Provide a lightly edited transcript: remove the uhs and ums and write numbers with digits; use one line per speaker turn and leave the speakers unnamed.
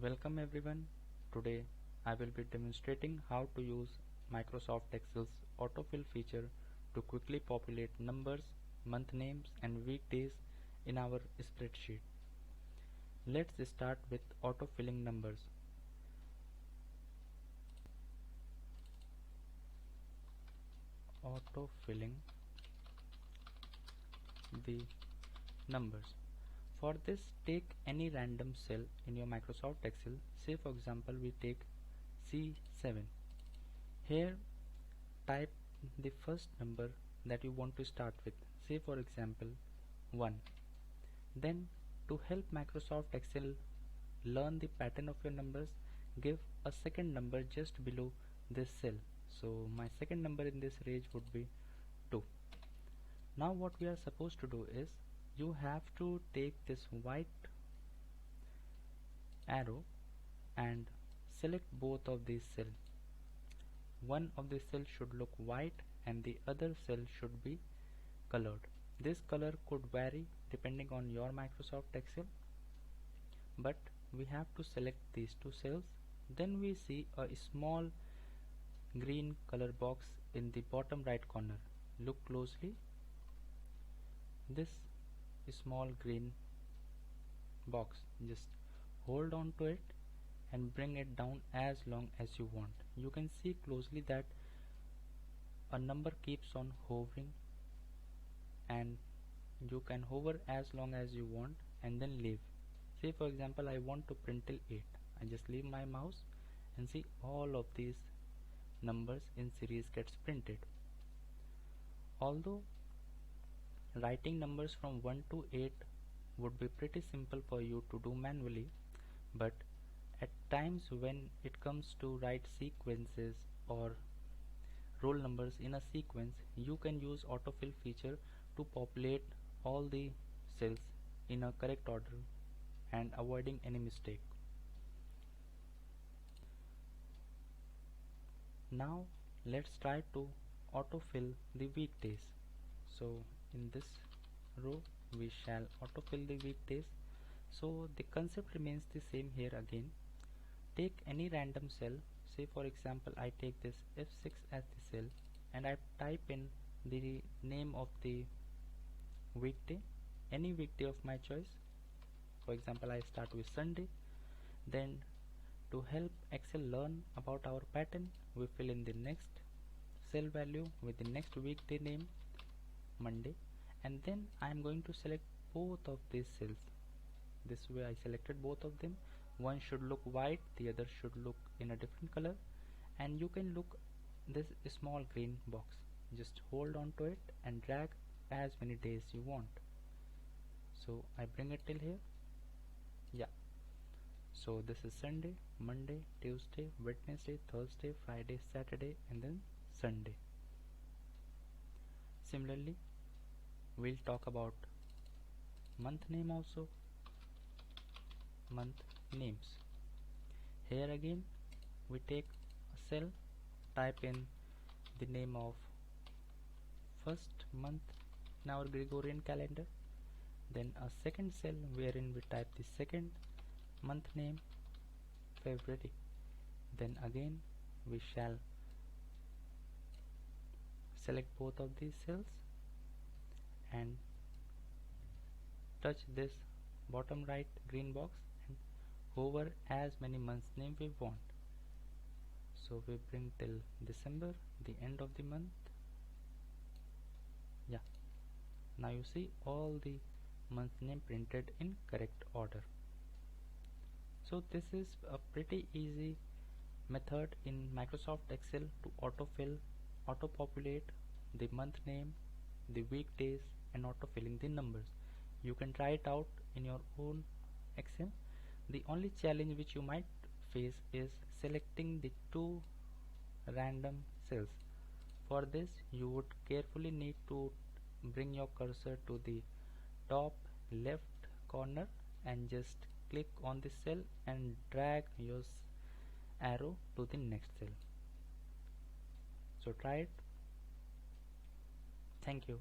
Welcome everyone. Today I will be demonstrating how to use Microsoft Excel's autofill feature to quickly populate numbers, month names and weekdays in our spreadsheet. Let's start with autofilling numbers. Autofilling the numbers. For this, take any random cell in your Microsoft Excel. Say for example we take C7. Here type the first number that you want to start with. Say for example 1. Then to help Microsoft Excel learn the pattern of your numbers, give a second number just below this cell. So my second number in this range would be 2. Now what we are supposed to do is you have to take this white arrow and select both of these cells. One of the cells should look white and the other cell should be colored. This color could vary depending on your Microsoft Excel, but we have to select these two cells. Then we see a small green color box in the bottom right corner. Look closely. This small green box, just hold on to it and bring it down as long as you want. You can see closely that a number keeps on hovering, and you can hover as long as you want and then leave. Say for example I want to print till 8. I just leave my mouse and see all of these numbers in series gets printed. Although writing numbers from 1 to 8 would be pretty simple for you to do manually, but at times when it comes to write sequences or roll numbers in a sequence, you can use autofill feature to populate all the cells in a correct order and avoiding any mistake. Now let's try to autofill the weekdays. So in this row we shall autofill the weekdays. So the concept remains the same here again. Take any random cell. Say for example I take this F6 as the cell and I type in the name of the weekday, any weekday of my choice. For example I start with Sunday. Then to help Excel learn about our pattern, we fill in the next cell value with the next weekday name, Monday, and then I am going to select both of these cells. This way I selected both of them. One should look white, the other should look in a different color, and you can look this small green box. Just hold on to it and drag as many days you want. So I bring it till here. Yeah. So this is Sunday, Monday, Tuesday, Wednesday, Thursday, Friday, Saturday, and then Sunday. Similarly, we'll talk about month name also. Month names. Here again we take a cell, type in the name of first month in our Gregorian calendar, then a second cell wherein we type the second month name, February. Then again we shall select both of these cells and touch this bottom right green box and hover as many months name we want. So we bring till December, the end of the month. Yeah, now you see all the month name printed in correct order. So this is a pretty easy method in Microsoft Excel to autofill, auto-populate the month name, the weekdays, and autofilling the numbers. You can try it out in your own Excel. The only challenge which you might face is selecting the two random cells. For this you would carefully need to bring your cursor to the top left corner and just click on the cell and drag your arrow to the next cell. So try it. Thank you.